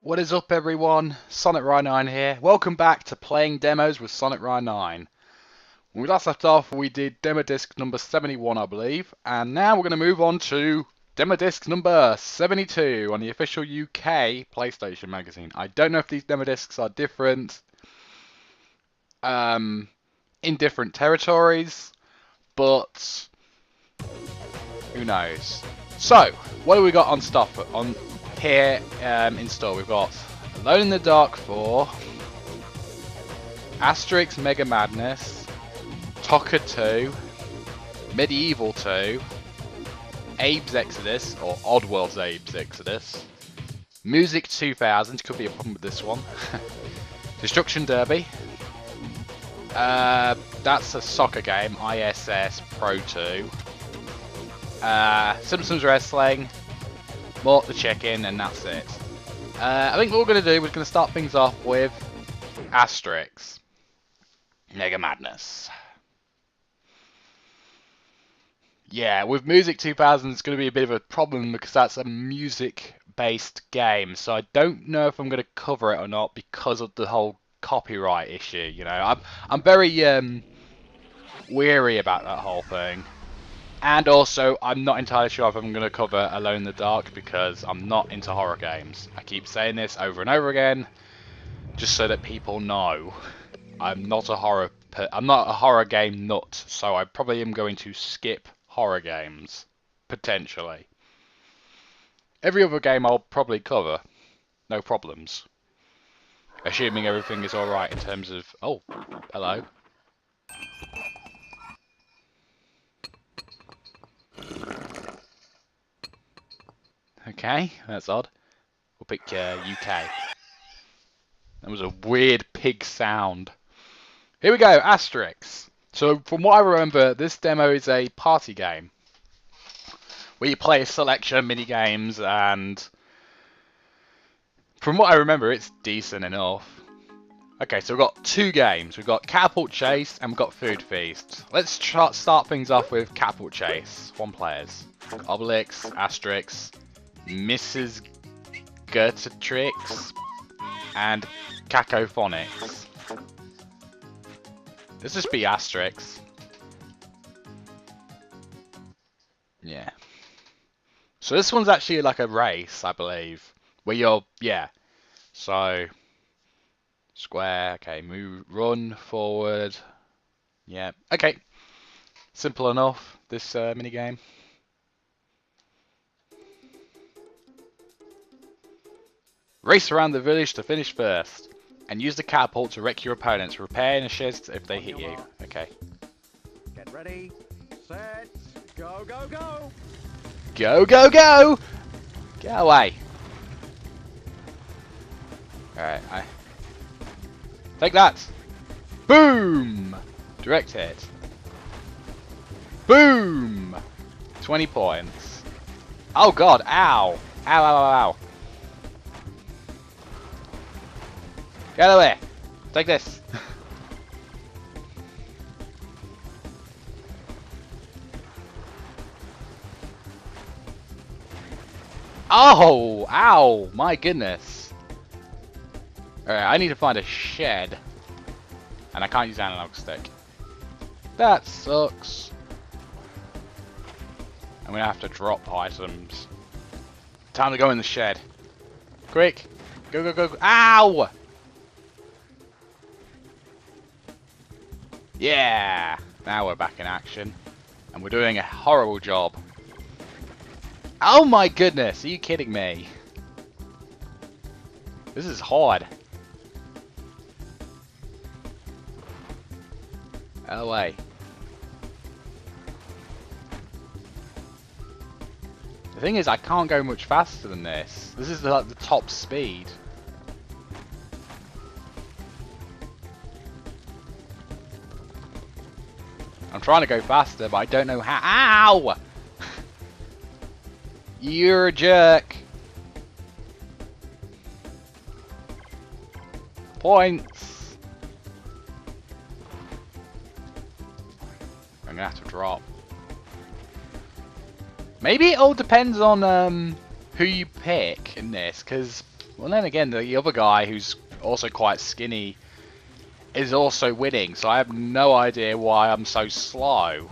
What is up, everyone? Sonic Rye9 here. Welcome back to playing demos with Sonic Rye9. When we last left off, we did demo disc number 71, I believe, and now we're going to move on to demo disc number 72 on the official UK PlayStation magazine. I don't know if these demo discs are different in different territories, but who knows? So, what do we got on stuff on here in store? We've got Alone in the Dark 4, Asterix Mega Madness, TOCA 2, MediEvil 2, Abe's Exoddus, or Oddworld's Abe's Exoddus, Music 2000, could be a problem with this one, Destruction Derby, that's a soccer game, ISS Pro 2, Simpsons Wrestling, Mort the Chicken, and that's it. I think what we're going to do, we're going to start things off with Asterix Mega Madness. Yeah, with Music 2000 it's going to be a bit of a problem because that's a music-based game, so I don't know if I'm going to cover it or not because of the whole copyright issue. You know, I'm very weary about that whole thing. And also, I'm not entirely sure if I'm going to cover Alone in the Dark because I'm not into horror games. I keep saying this over and over again, just so that people know I'm not a horror game nut. So I probably am going to skip horror games potentially. Every other game I'll probably cover, no problems, assuming everything is all right in terms of. Oh, hello. Okay, that's odd. We'll pick UK. That was a weird pig sound. Here we go, Asterix. So, from what I remember, this demo is a party game where you play a selection of mini games, and from what I remember, it's decent enough. Okay, so we've got two games. We've got Catapult Chase and we've got Food Feast. Let's start things off with Catapult Chase. One players. Obelix, Asterix, Mrs. Gertatrix, and Cacophonics. Let's just be Asterix. Yeah. So this one's actually like a race, I believe, where you're, yeah. So, square, okay, move, run, forward. Yeah, okay. Simple enough, this mini game. Race around the village to finish first, and use the catapult to wreck your opponents, repairing the sheds if they hit you. Okay. Get ready, set, go, go, go! Go, go, go! Get away. Alright, take that! Boom! Direct hit. Boom! 20 points. Oh god, ow! Ow, ow, ow, ow. Get away! Take this! Oh! Ow! My goodness! Alright, I need to find a shed. And I can't use analog stick. That sucks. I'm gonna have to drop items. Time to go in the shed. Quick! Go, go, go, go. Ow! Yeah! Now we're back in action. And we're doing a horrible job. Oh my goodness! Are you kidding me? This is hard. LA. The thing is, I can't go much faster than this. This is like the top speed. I'm trying to go faster, but I don't know how. Ow! You're a jerk. Points. I'm gonna have to drop. Maybe it all depends on who you pick in this, because Well, then again, the other guy, who's also quite skinny, is also winning, so I have no idea why I'm so slow.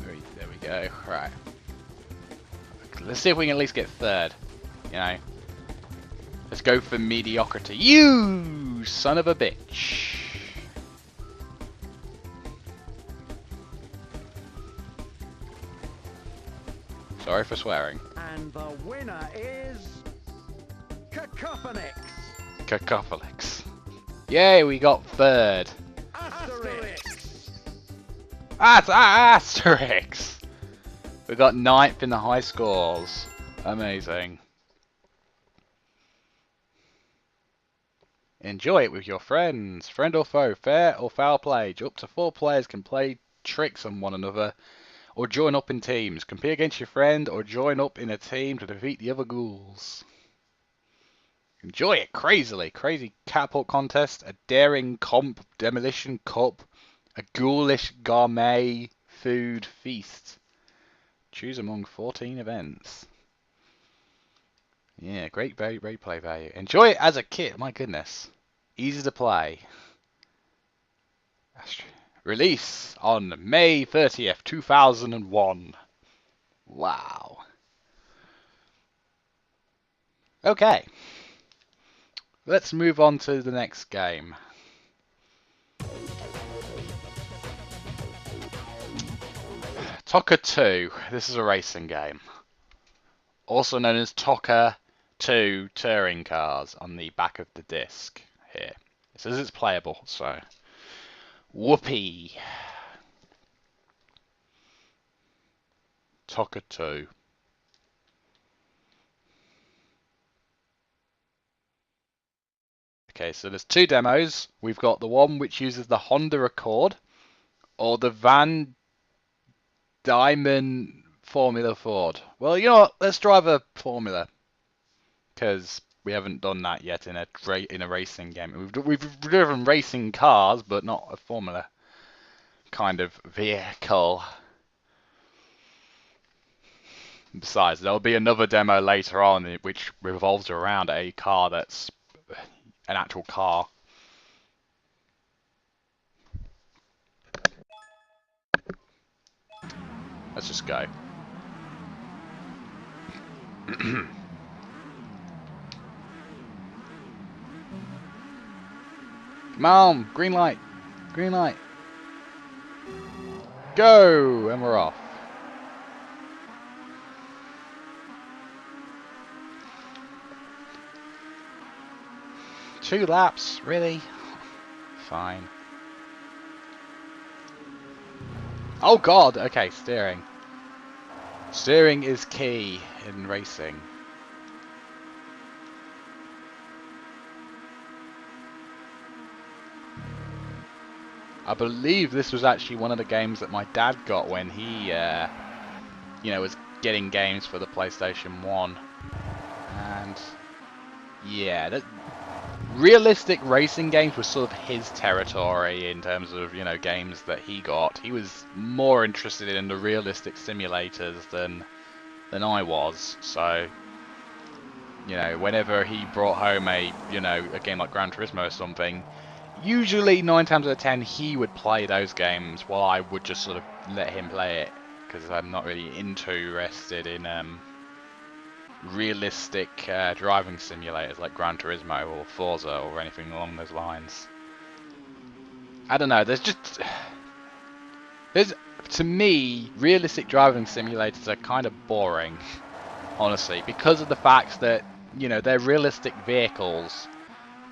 There we go. Right. Let's see if we can at least get third. You know. Let's go for mediocrity. You son of a bitch. Sorry for swearing. And the winner is Cacophonix. Cacophonix. Yay, we got third. Asterix. That's Asterix. We got ninth in the high scores. Amazing. Enjoy it with your friends. Friend or foe, fair or foul play. Up to 4 players can play tricks on one another or join up in teams. Compete against your friend or join up in a team to defeat the other ghouls. Enjoy it crazily. Crazy catapult contest, a daring comp demolition cup, a ghoulish gourmet food feast. Choose among 14 events. Yeah, great replay value. Enjoy it as a kid. My goodness. Easy to play. Release on May 30th, 2001. Wow. Okay. Let's move on to the next game. TOCA 2. This is a racing game. Also known as TOCA 2 Touring Cars on the back of the disc here. It says it's playable, so whoopee. TOCA 2. Okay, so there's 2 demos. We've got the one which uses the Honda Accord or the Van Diamond Formula Ford. Well, you know what? Let's drive a Formula, because we haven't done that yet in a racing game. We've driven racing cars, but not a Formula kind of vehicle. Besides, there'll be another demo later on which revolves around a car that's an actual car. Let's just go. Come on, green light, green light. Go, and we're off. Two laps, really? Fine. Oh god, okay, steering. Steering is key in racing. I believe this was actually one of the games that my dad got when he, was getting games for the PlayStation 1. And yeah, realistic racing games was sort of his territory in terms of, games that he got. He was more interested in the realistic simulators than I was. So, whenever he brought home a game like Gran Turismo or something, usually 9 times out of 10 he would play those games while I would just sort of let him play it, because I'm not really interested in realistic driving simulators like Gran Turismo or Forza or anything along those lines. I don't know, to me, realistic driving simulators are kind of boring, honestly, because of the fact that, they're realistic vehicles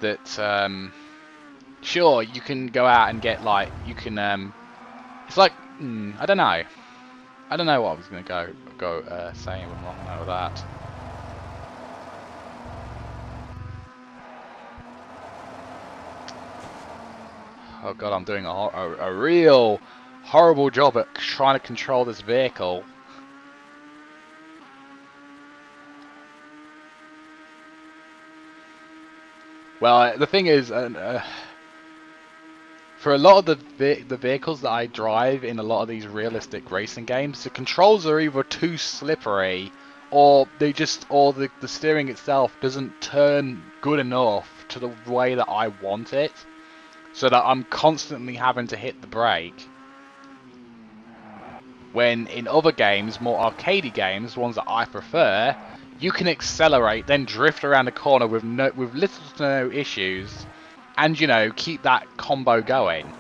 that, sure, you can go out and get, it's like, I don't know. I don't know what I was going to go saying with that. Oh god, I'm doing a real horrible job at trying to control this vehicle. Well, the thing is, for a lot of the vehicles that I drive in a lot of these realistic racing games, the controls are either too slippery, or the steering itself doesn't turn good enough to the way that I want it, so that I'm constantly having to hit the brake. When in other games, more arcadey games, ones that I prefer, you can accelerate, then drift around the corner with little to no issues, and keep that combo going.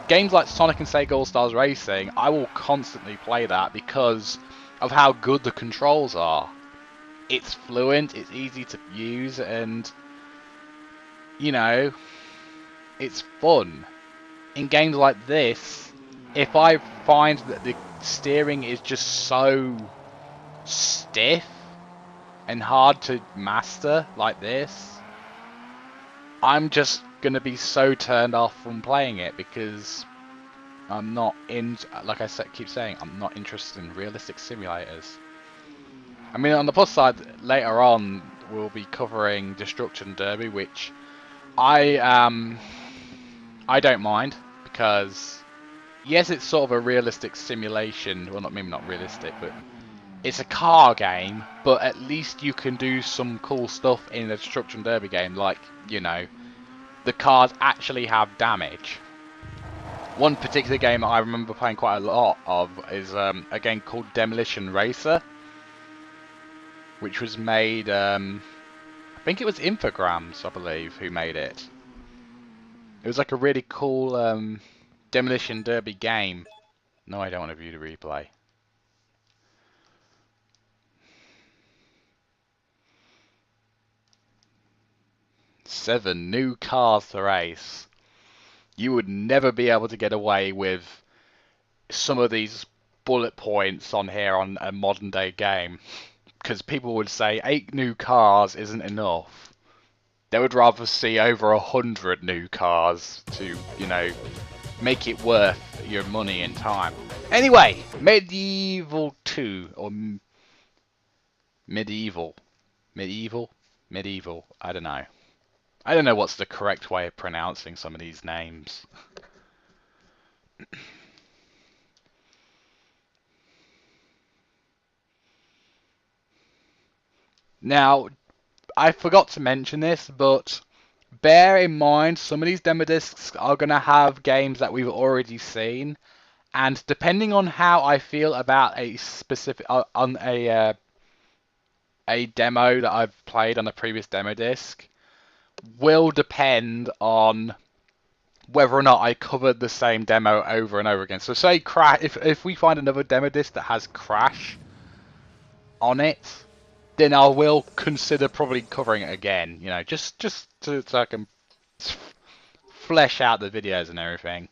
Games like Sonic and Sega All-Stars Racing, I will constantly play that because of how good the controls are. It's fluent, it's easy to use, and it's fun. In games like this, if I find that the steering is just so stiff and hard to master like this, I'm just gonna be so turned off from playing it because I'm not like I keep saying, I'm not interested in realistic simulators. I mean, on the plus side, later on we'll be covering Destruction Derby, which I don't mind, because yes, it's sort of a realistic simulation. Well, maybe not realistic, but it's a car game. But at least you can do some cool stuff in the Destruction Derby game, like the cars actually have damage. One particular game I remember playing quite a lot of is a game called Demolition Racer, which was made, I think it was Infogrames, I believe, who made it. It was like a really cool Demolition Derby game. No, I don't want to view the replay. Seven new cars to race. You would never be able to get away with some of these bullet points on here on a modern day game, because people would say 8 new cars isn't enough. They would rather see over 100 new cars to, make it worth your money and time. Anyway, MediEvil 2, or MediEvil, I don't know. I don't know what's the correct way of pronouncing some of these names. Now, I forgot to mention this, but bear in mind some of these demo discs are going to have games that we've already seen, and depending on how I feel about a specific on a demo that I've played on a previous demo disc will depend on whether or not I covered the same demo over and over again. So say if we find another demo disc that has Crash on it, then I will consider probably covering it again, just so I can flesh out the videos and everything,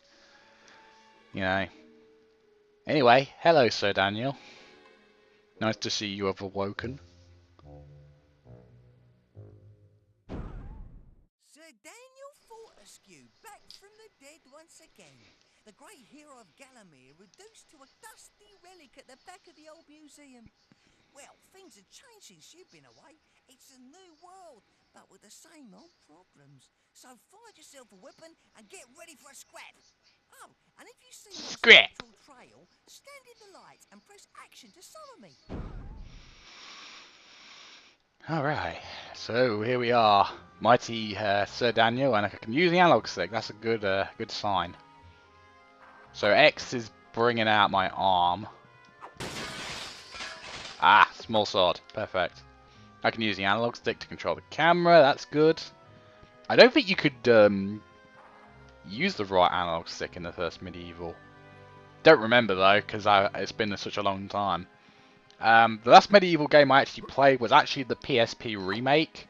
Anyway, hello, Sir Daniel. Nice to see you have awoken. Sir Daniel Fortescue, back from the dead once again. The great hero of Gallowmere reduced to a dusty relic at the back of the old museum. Well, things have changed since you've been away. It's a new world, but with the same old problems. So find yourself a weapon and get ready for a scrap. Oh, and if you see a central trail, stand in the light and press action to summon me. Alright, so here we are. Mighty Sir Daniel, and I can use the analog stick. That's a good sign. So X is bringing out my arm. Ah, small sword. Perfect. I can use the analog stick to control the camera. That's good. I don't think you could use the right analog stick in the first MediEvil. Don't remember though, because it's been such a long time. The last MediEvil game I actually played was actually the PSP remake,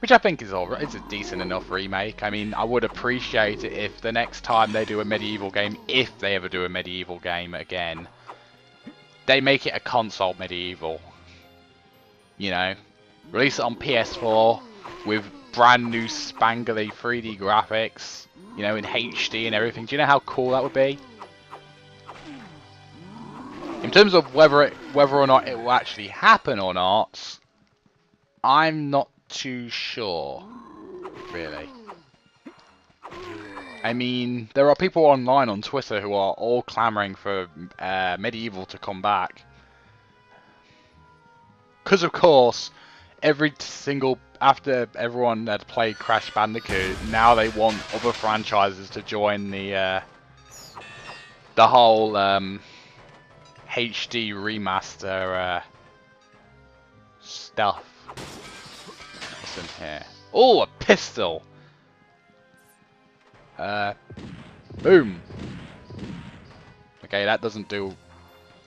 which I think is alright. It's a decent enough remake. I mean, I would appreciate it if the next time they do a MediEvil game, if they ever do a MediEvil game again, they make it a console MediEvil. Release it on PS4 with brand new spangly 3D graphics, in HD and everything. Do you know how cool that would be? In terms of whether or not it will actually happen or not, I'm not too sure, really. I mean, there are people online on Twitter who are all clamoring for MediEvil to come back. Because, of course, every single... After everyone had played Crash Bandicoot, now they want other franchises to join the whole HD remaster stuff. What's in here? Oh, a pistol! Boom! Okay, that doesn't do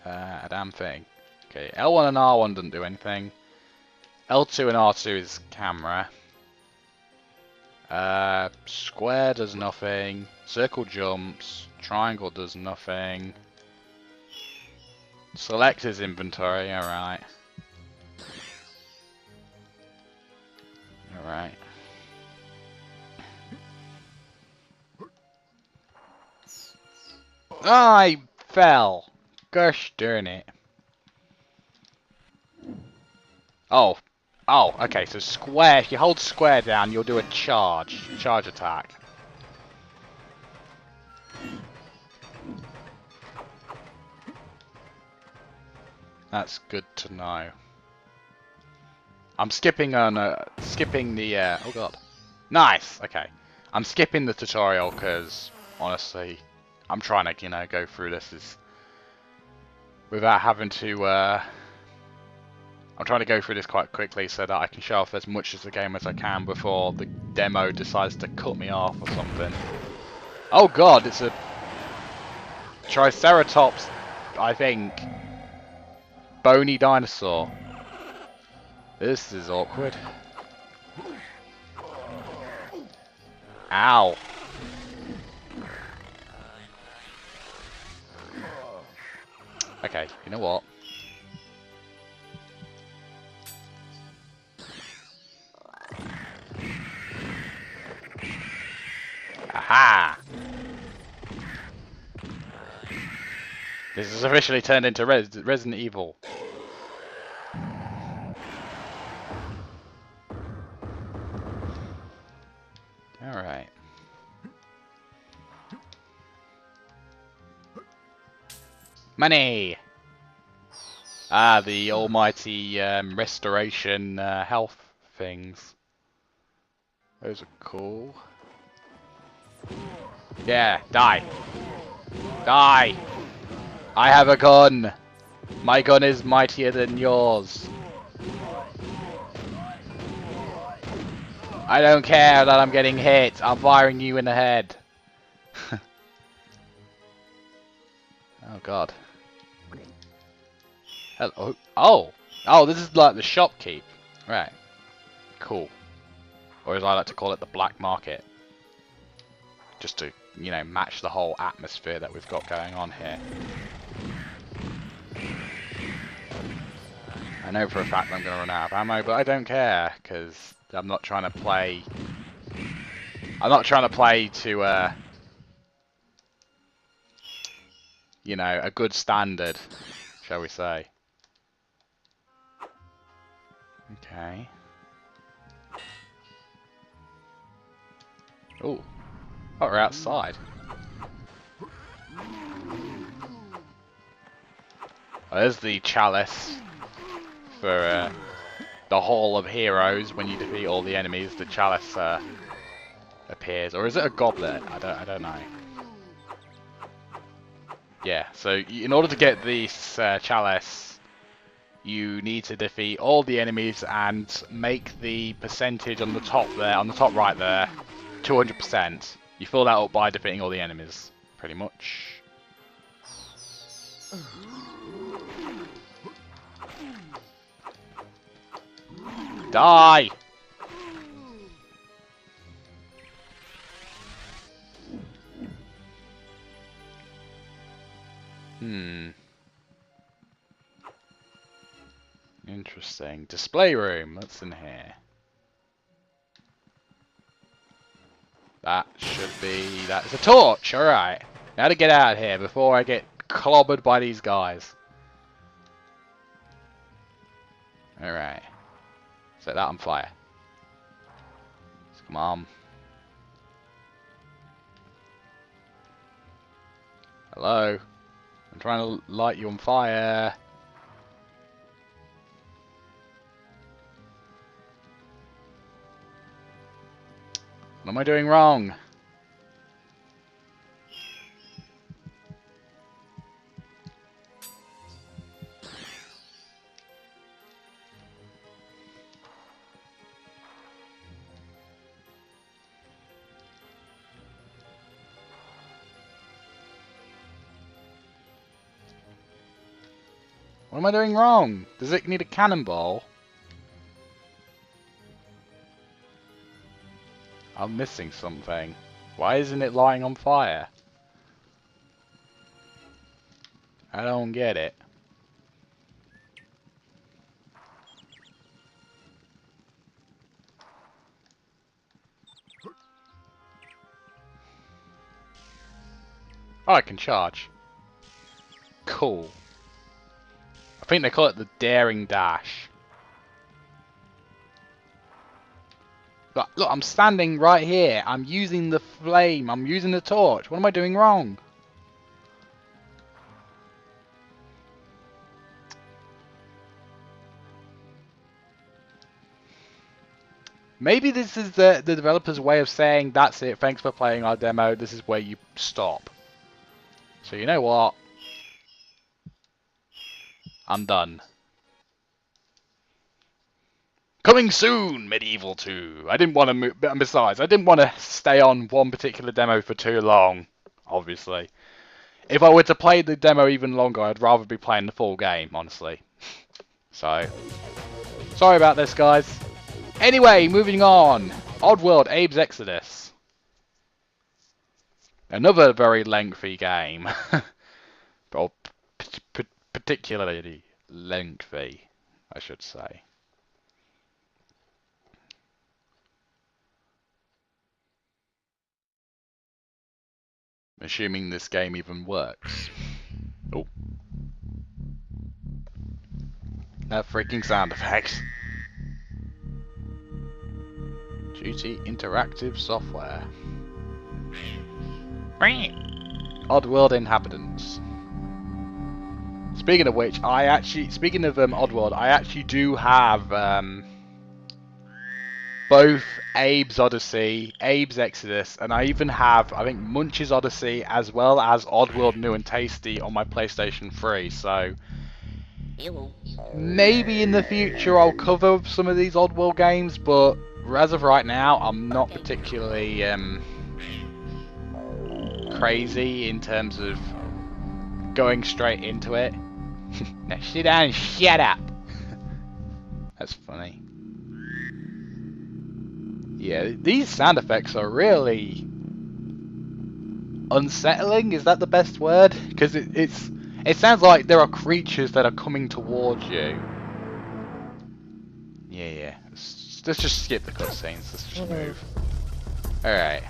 a damn thing. Okay, L1 and R1 doesn't do anything. L2 and R2 is camera. Square does nothing. Circle jumps. Triangle does nothing. Select is inventory, alright. Alright. I fell! Gosh darn it. Oh. Oh, okay, so square, if you hold square down, you'll do a charge attack. That's good to know. I'm skipping on skipping the oh god. Nice. Okay. I'm skipping the tutorial because honestly, I'm trying to, you know, go through this without having to I'm trying to go through this quite quickly so that I can show off as much of the game as I can before the demo decides to cut me off or something. Oh god, it's a Triceratops, I think. Bony dinosaur. This is awkward. Ow. Okay, you know what? Aha! This has officially turned into Resident Evil. Alright. Money! Ah, the almighty restoration health things. Those are cool. Yeah, die. Die! I have a gun! My gun is mightier than yours. I don't care that I'm getting hit. I'm firing you in the head. Oh god. Hello. Oh! Oh, this is like the shopkeep. Right. Cool. Or as I like to call it, the black market. Just to, you know, match the whole atmosphere that we've got going on here. I know for a fact I'm going to run out of ammo, but I don't care, because I'm not trying to play... I'm not trying to play to, you know, a good standard, shall we say. Okay. Oh, we're outside. Oh, there's the chalice for the Hall of Heroes. When you defeat all the enemies, the chalice appears, or is it a goblet? I don't know. Yeah. So in order to get this chalice, you need to defeat all the enemies and make the percentage on the top there, on the top right there, 200%. You fill that up by defeating all the enemies, pretty much. Die! Interesting. Display room. What's in here? That should be... That's a torch! Alright. Now to get out of here before I get clobbered by these guys. Alright. Set that on fire. Come on. Hello? I'm trying to light you on fire. What am I doing wrong? What am I doing wrong? Does it need a cannonball? I'm missing something. Why isn't it lighting on fire? I don't get it. Oh, I can charge. Cool. I think they call it the Daring Dash. Look, I'm standing right here. I'm using the flame. I'm using the torch. What am I doing wrong? Maybe this is the developer's way of saying, that's it, thanks for playing our demo, this is where you stop. So you know what? I'm done. Coming soon, MediEvil 2. I didn't want to move, and besides, I didn't want to stay on one particular demo for too long, obviously. If I were to play the demo even longer, I'd rather be playing the full game, honestly. So, sorry about this, guys. Anyway, moving on. Oddworld, Abe's Exoddus. Another very lengthy game. Or particularly lengthy, I should say. Assuming this game even works. Oh. No freaking sound effects. GT Interactive Software. Oddworld inhabitants. Speaking of which, speaking of Oddworld, I actually do have both Abe's Odyssey, Abe's Exoddus, and I even have, I think, Munch's Odyssey as well as Oddworld New and Tasty on my PlayStation 3. So maybe in the future I'll cover some of these Oddworld games, but as of right now, I'm not particularly crazy in terms of going straight into it. Now sit down and shut up. That's funny. Yeah, these sound effects are really unsettling. Is that the best word? Because it sounds like there are creatures that are coming towards you. Yeah. Let's just skip the cutscenes. Let's just move. Alright.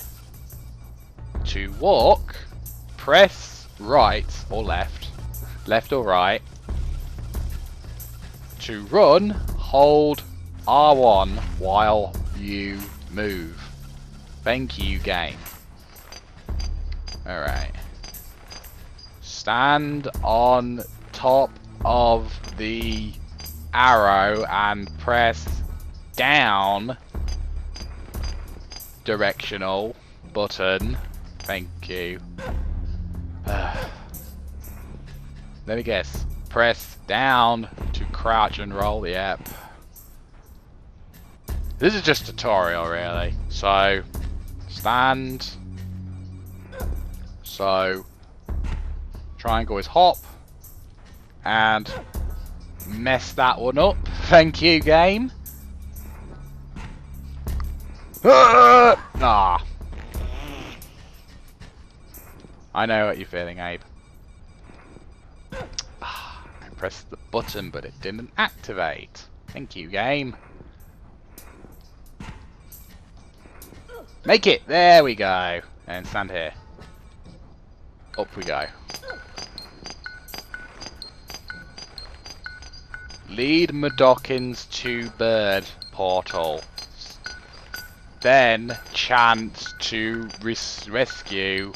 To walk, press right or left. Left or right. To run, hold R1 while you move. Thank you, game. Alright. Stand on top of the arrow and press down directional button. Thank you. Let me guess. Press down to crouch and roll. Yep. This is just a tutorial, really. So, stand. So, triangle is hop. And mess that one up. Thank you, game. Ah. I know what you're feeling, Abe. I pressed the button, but it didn't activate. Thank you, game. Make it! There we go. And stand here. Up we go. Lead Madokins to bird portal. Then chant to rescue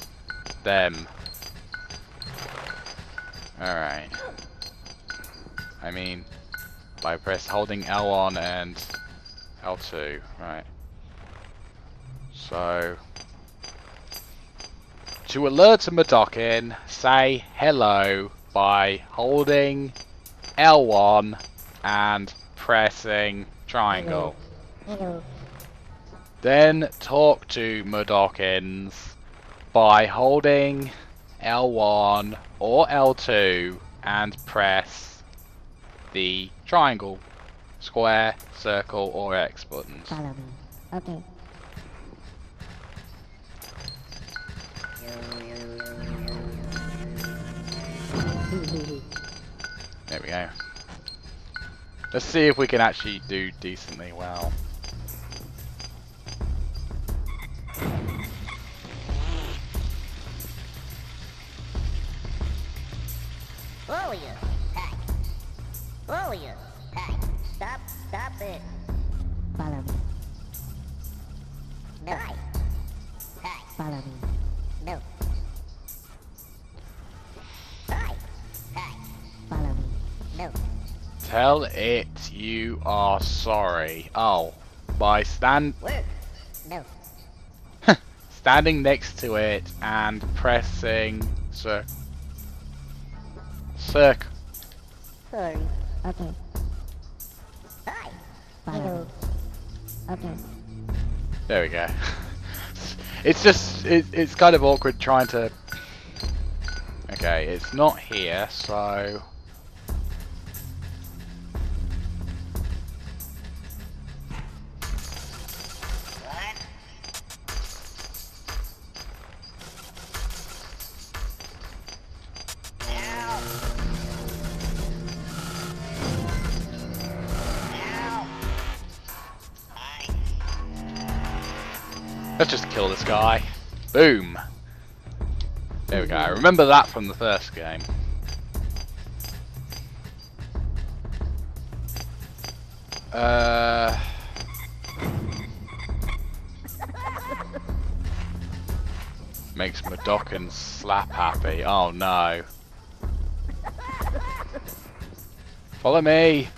them. Alright. I mean, by holding L1 and L2, right. So, to alert a Madokin, say hello by holding L1 and pressing triangle. Hello. Then talk to Madokins by holding L1 or L2 and press the triangle, square, circle or X buttons. Follow me. Okay. There we go. Let's see if we can actually do decently well. Warrior, pack. Warrior, pack. Stop it. Follow me. No. Pack. Follow me. No. Pack. Follow me. No. Tell it you are sorry. Oh, by Work. No. standing next to it and pressing circle. Sorry. Okay. Hi. Follow. Okay. There we go. It's just, it's kind of awkward trying to... Okay, it's not here, so... Let's just kill this guy. Boom. There we go. I remember that from the first game. Makes Madokin slap happy. Oh no. Follow me.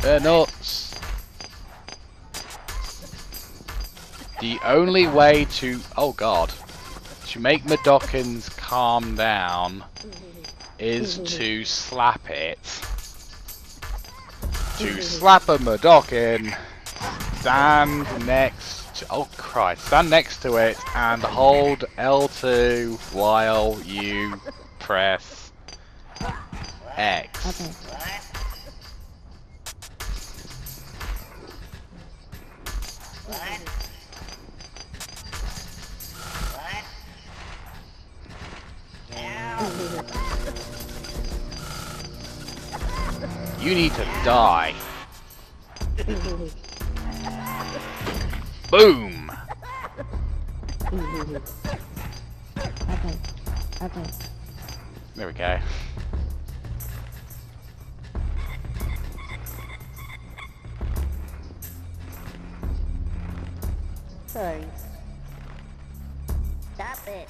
They're nuts. The only way to, oh god, to make Madokins calm down is to slap it. To slap a Madokin, stand next to, oh Christ, stand next to it and hold L2 while you press X. Okay. You need to die. Boom! Okay. Okay. There we go. Sorry. Stop it.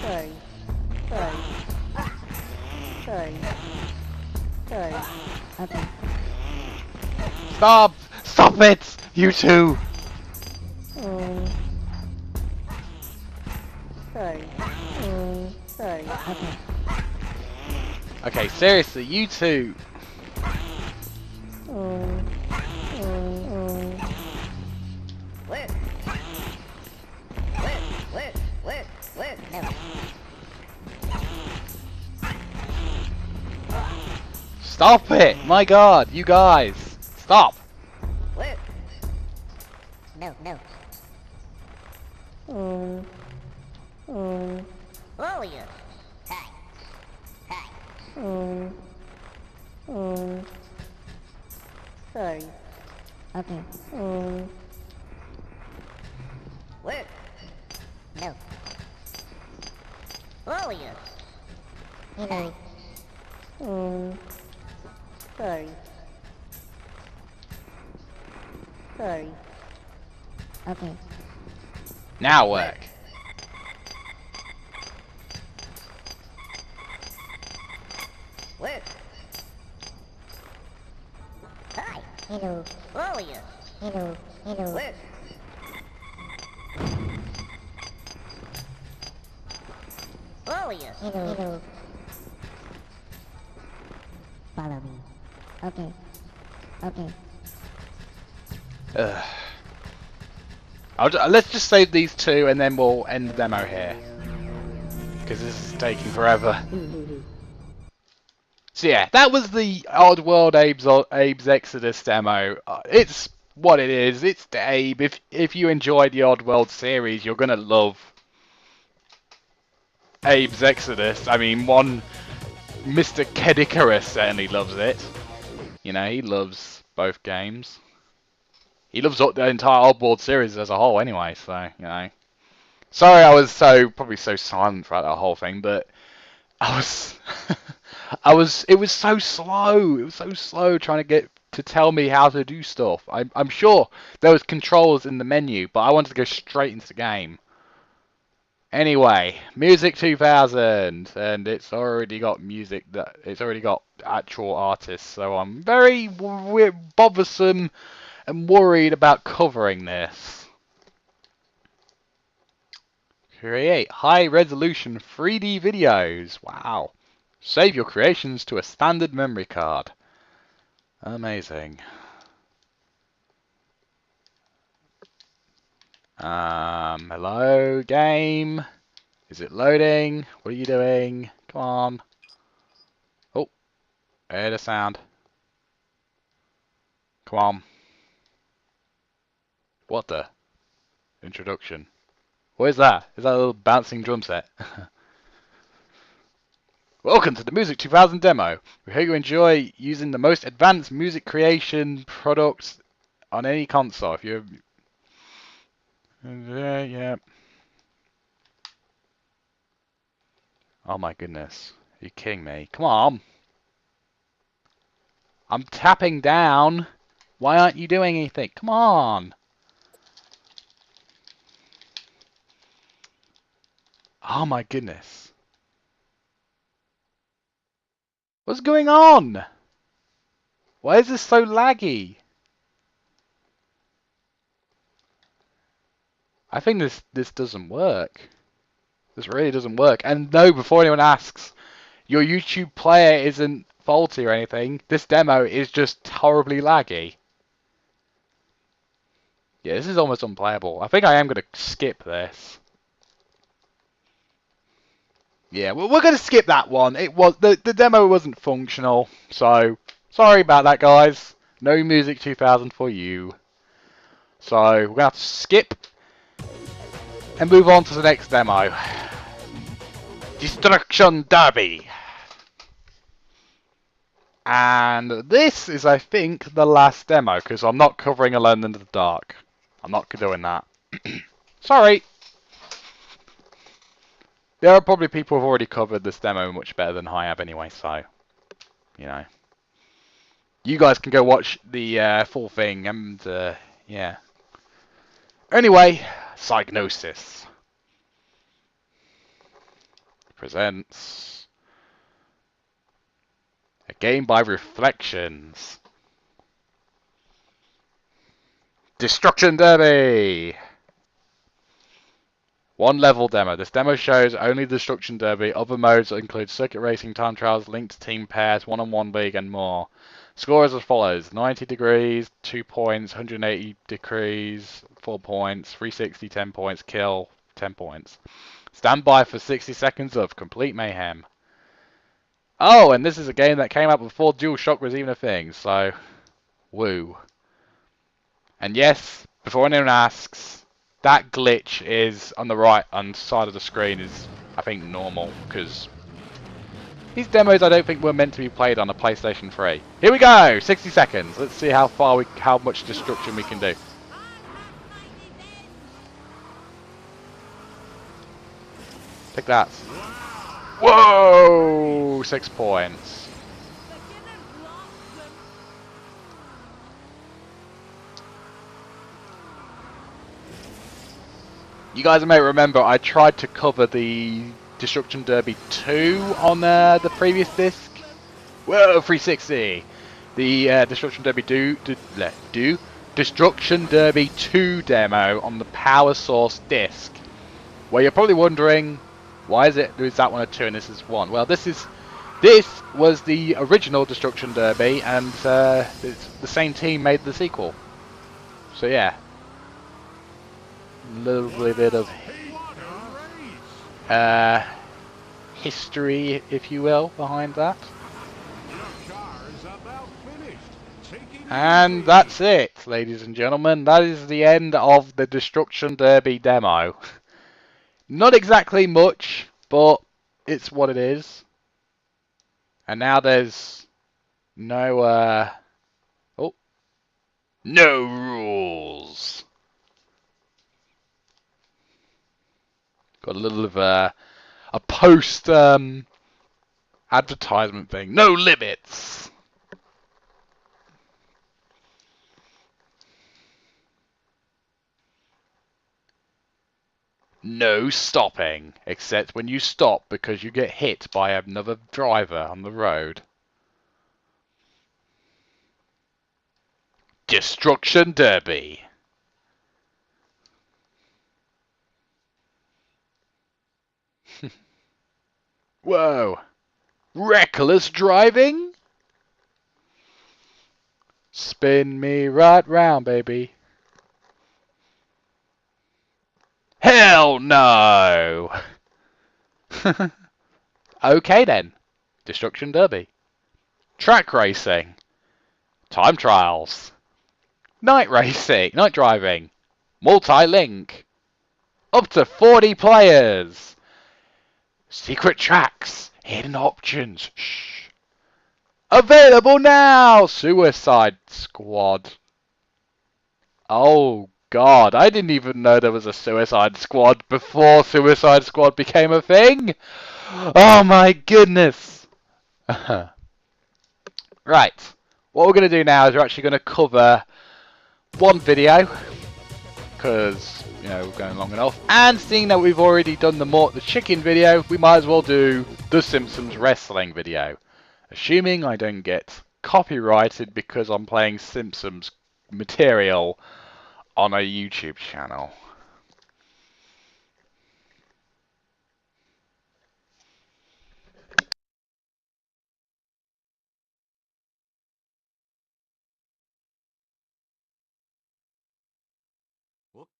Sorry. Sorry. Sorry. Sorry. Okay. Stop! Stop it! You two! Sorry. Sorry. Okay. Okay, seriously, you two. Work. No. Stop it! My god, you guys! Stop! Work. No. Warrior. Hi. Sorry. Okay. Work. No. Warrior. Hi. Sorry. Okay. Now work. Where? Hi. Hello. How are you? Hello. Hello. Where? How are you? Hello. Hello. Follow me. Okay. Okay. Let's just save these two and then we'll end the demo here. Because this is taking forever. So yeah, that was the Oddworld Abe's Exoddus demo. It's what it is. It's the Abe. If you enjoy the Oddworld series, you're gonna love Abe's Exoddus. I mean, Mr. Kedicarus certainly loves it. You know, he loves both games. He loves the entire Oddworld series as a whole anyway, so, you know. Sorry I was probably so silent throughout that whole thing, but I was... it was so slow. It was so slow trying to get to tell me how to do stuff. I'm sure there was controls in the menu, but I wanted to go straight into the game. Anyway, Music 2000, and it's already got music it's already got actual artists, so I'm very bothersome and worried about covering this. Create high resolution 3D videos. Wow. Save your creations to a standard memory card. Amazing. Hello, game. Is it loading? What are you doing? Come on. Oh, I heard a sound. Come on. What the? Introduction. What is that? Is that a little bouncing drum set? Welcome to the Music 2000 demo. We hope you enjoy using the most advanced music creation products on any console. If you're... yeah. Oh my goodness. You're kidding me. Come on. I'm tapping down. Why aren't you doing anything? Come on. Oh my goodness. What's going on? Why is this so laggy? I think this doesn't work. This really doesn't work. And no, before anyone asks, your YouTube player isn't faulty or anything. This demo is just horribly laggy. Yeah, this is almost unplayable. I think I am going to skip this. Yeah, well, we're going to skip that one. It was the demo wasn't functional, so sorry about that, guys. No Music 2000 for you. So we're going to have to skip and move on to the next demo. Destruction Derby. And this is, I think, the last demo, because I'm not covering Alone in the Dark. I'm not doing that. Sorry. There are probably people who've already covered this demo much better than I have anyway, so, you know. You guys can go watch the full thing, and, yeah. Anyway, Psygnosis presents a game by Reflections. Destruction Derby! One level demo. This demo shows only Destruction Derby. Other modes include circuit racing, time trials, linked team pairs, one-on-one league, and more. Score is as follows: 90 degrees, 2 points; 180 degrees, 4 points; 360, 10 points; kill, 10 points. Stand by for 60 seconds of complete mayhem. Oh, and this is a game that came out before DualShock was even a thing, so woo. And yes, before anyone asks, that glitch is on the right hand side of the screen is, I think, normal, because these demos I don't think were meant to be played on a PlayStation 3. Here we go! 60 seconds. Let's see how much destruction we can do. Take that. Whoa! 6 points. You guys may remember I tried to cover the Destruction Derby 2 on the previous disc. Whoa, 360! The Destruction Derby Destruction Derby 2 demo on the Power Source disc. Well, you're probably wondering, why is that one a 2 and this is 1? Well, this was the original Destruction Derby, and the same team made the sequel. So yeah, a little bit of history, if you will, behind that. And that's it, ladies and gentlemen. That is the end of the Destruction Derby demo. Not exactly much, but it's what it is. And now there's no no rules. Got a little of a post advertisement thing. No limits. No stopping, except when you stop because you get hit by another driver on the road. Destruction Derby. Whoa. Reckless driving? Spin me right round, baby. Hell no! Okay then. Destruction Derby. Track racing. Time trials. Night racing. Night driving. Multi-link. Up to 40 players. Secret tracks. Hidden options. Shh. Available now! Suicide Squad. Oh God, I didn't even know there was a Suicide Squad before Suicide Squad became a thing. Oh my goodness. Right, what we're going to do now is we're actually going to cover one video, because, you know, we're going long enough, and seeing that we've already done the chicken video, we might as well do the Simpsons Wrestling video. Assuming I don't get copyrighted because I'm playing Simpsons material on a YouTube channel.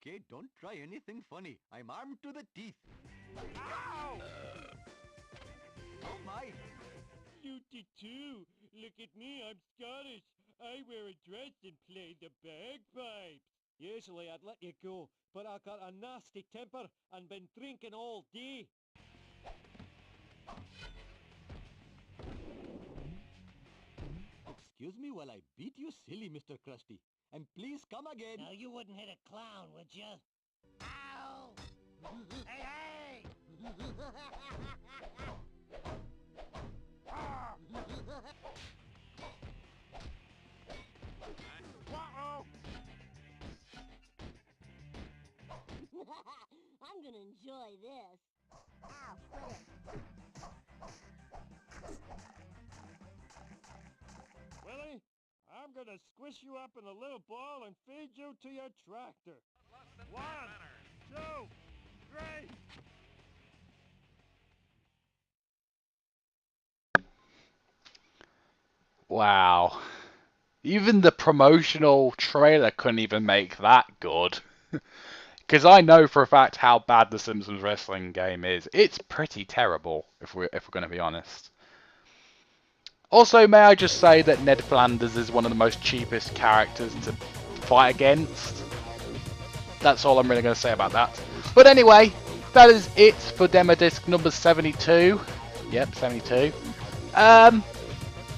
Okay, don't try anything funny. I'm armed to the teeth. Ow! Oh my! You did too. Look at me, I'm Scottish. I wear a dress and play the bagpipes. Usually I'd let you go, but I got a nasty temper and been drinking all day. Excuse me while I beat you silly, Mr. Krusty. And please come again. Now you wouldn't hit a clown, would you? Ow! Hey, hey! Uh-oh! I'm gonna enjoy this. Ow, quit it. Willie, I'm gonna squish you up in a little ball and feed you to your tractor. 1, 2, 3. Wow. Even the promotional trailer couldn't even make that good. Because I know for a fact how bad the Simpsons Wrestling game is. It's pretty terrible, if we're going to be honest. Also, may I just say that Ned Flanders is one of the most cheapest characters to fight against. That's all I'm really going to say about that. But anyway, that is it for demo disc number 72. Yep, 72.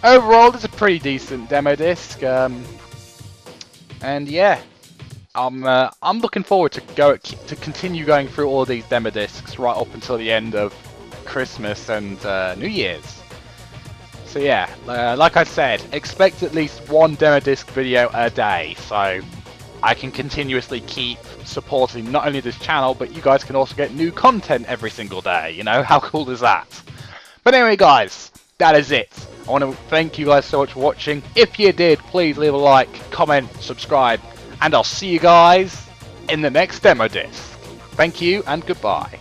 Overall, it's a pretty decent demo disc. And yeah, I'm looking forward to continue going through all these demo discs right up until the end of Christmas and New Year's. So yeah, like I said, expect at least one demo disc video a day. So I can continuously keep supporting not only this channel, but you guys can also get new content every single day. You know, how cool is that? But anyway, guys, that is it. I want to thank you guys so much for watching. If you did, please leave a like, comment, subscribe, and I'll see you guys in the next demo disc. Thank you and goodbye.